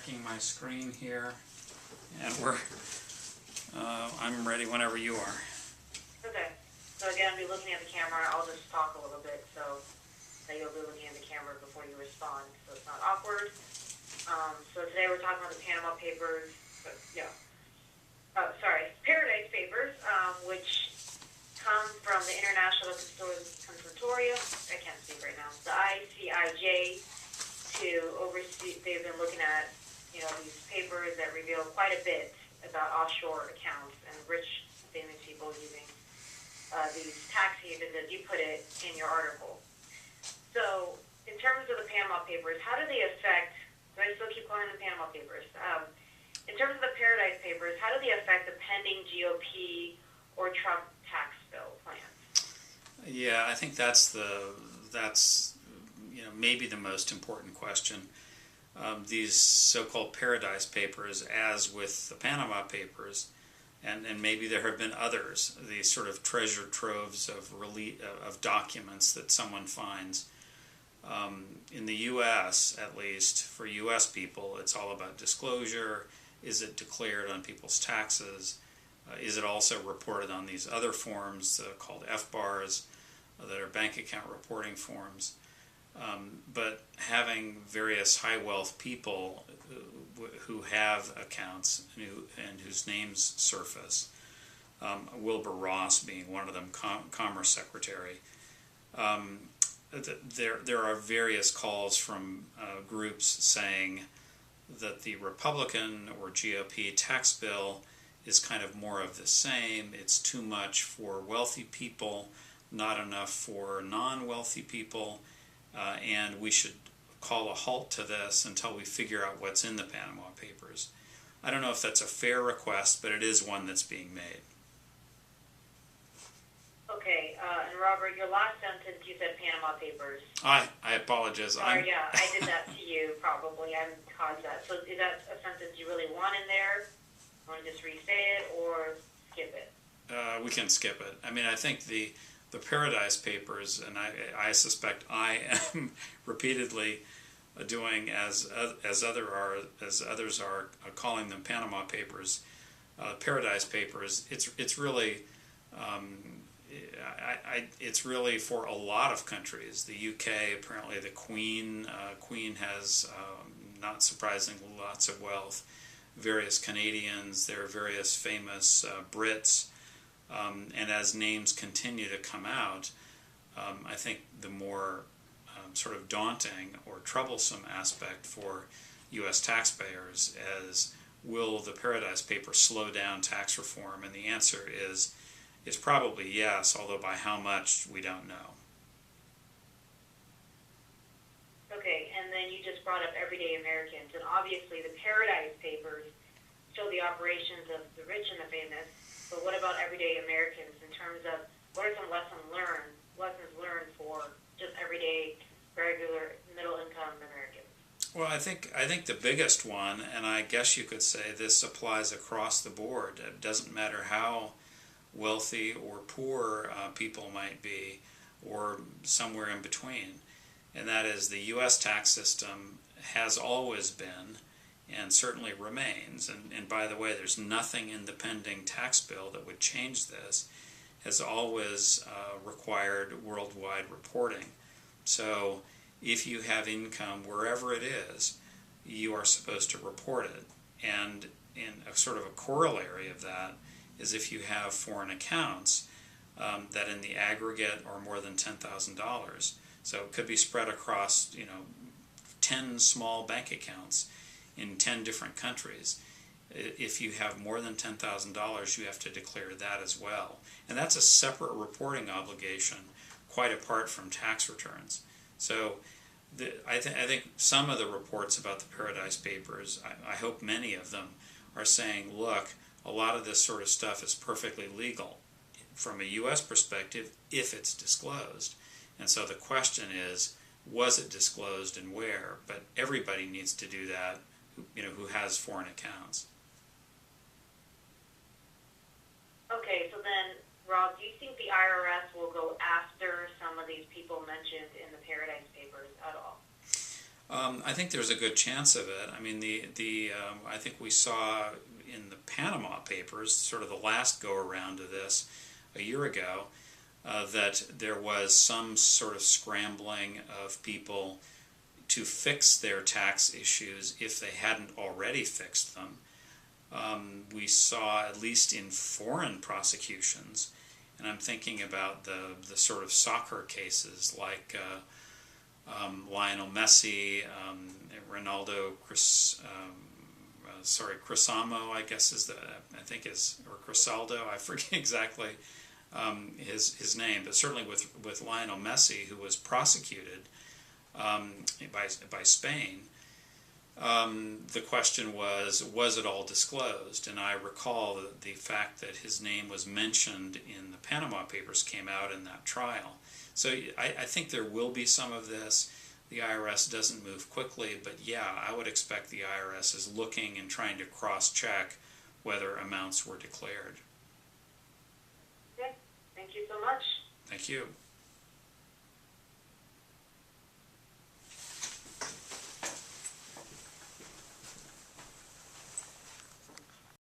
checking my screen here, and I'm ready whenever you are. Okay. So again, I'll be looking at the camera. I'll just talk a little bit so that you'll be looking at the camera before you respond, so it's not awkward. So today we're talking about the Panama Papers. Paradise Papers, which come from the International Consortium. I can't speak right now. The ICIJ to oversee. They've been looking at these papers that reveal quite a bit about offshore accounts and rich famous people using these tax havens, as you put it in your article. So, in terms of the Panama Papers, how do they affect? Do I still keep calling them Panama Papers? In terms of the Paradise Papers, how do they affect the pending GOP or Trump tax bill plans? Yeah, I think that's maybe the most important question. These so-called Paradise Papers, as with the Panama Papers, and maybe there have been others, these sort of treasure troves of documents that someone finds. In the U.S., at least, for U.S. people, it's all about disclosure. Is it declared on people's taxes? Is it also reported on these other forms called FBARs that are bank account reporting forms? But having various high-wealth people who have accounts and whose names surface, Wilbur Ross being one of them, Commerce Secretary, there are various calls from groups saying that the Republican or GOP tax bill is kind of more of the same. It's too much for wealthy people, not enough for non-wealthy people, and we should call a halt to this until we figure out what's in the Panama Papers. I don't know if that's a fair request, but it is one that's being made. Okay, and Robert, your last sentence, you said Panama Papers. I apologize. Sorry, yeah, I did that to you, probably. I caused that. So is that a sentence you really want in there? You want to just re-say it or skip it? We can skip it. I mean, I think the Paradise Papers, and I suspect I am repeatedly doing as others are calling them Panama Papers, Paradise Papers. It's really it's really for a lot of countries. The UK, apparently the Queen has, not surprisingly, lots of wealth. Various Canadians, there are various famous Brits, and as names continue to come out, I think the more sort of daunting or troublesome aspect for U.S. taxpayers is, will the Paradise Papers slow down tax reform? And the answer is probably yes, although by how much, we don't know. Okay, and then you just brought up everyday Americans, and obviously the Paradise Papers show the operations of the rich and the famous, but what about everyday Americans in terms of what are some lessons learned for just everyday, regular, middle-income Americans? Well, I think the biggest one, and I guess you could say this applies across the board. It doesn't matter how wealthy or poor people might be, or somewhere in between, and that is the U.S. tax system has always been, and certainly remains, and by the way, there's nothing in the pending tax bill that would change this, has always required worldwide reporting. So if you have income wherever it is, you are supposed to report it. And in a sort of a corollary of that is if you have foreign accounts that in the aggregate are more than $10,000. So it could be spread across 10 small bank accounts in 10 different countries. If you have more than $10,000, you have to declare that as well. And that's a separate reporting obligation, quite apart from tax returns. So I think some of the reports about the Paradise Papers, I hope many of them, are saying, look, a lot of this sort of stuff is perfectly legal from a U.S. perspective if it's disclosed. And so the question is, was it disclosed and where? But everybody needs to do that, who has foreign accounts. Okay, so then, Rob, do you think the IRS will go after some of these people mentioned in the Paradise Papers at all? I think there's a good chance of it. I mean, I think we saw in the Panama Papers, sort of the last go around of this a year ago, that there was some sort of scrambling of people to fix their tax issues if they hadn't already fixed them. We saw, at least in foreign prosecutions, and I'm thinking about the sort of soccer cases like Lionel Messi, Ronaldo, Crisamo, I guess or Crisaldo, I forget exactly his name, but certainly with Lionel Messi, who was prosecuted by Spain. The question was it all disclosed? And I recall that the fact that his name was mentioned in the Panama Papers came out in that trial. So I think there will be some of this. The IRS doesn't move quickly, but yeah, I would expect the IRS is looking and trying to cross-check whether amounts were declared. Okay, thank you so much. Thank you.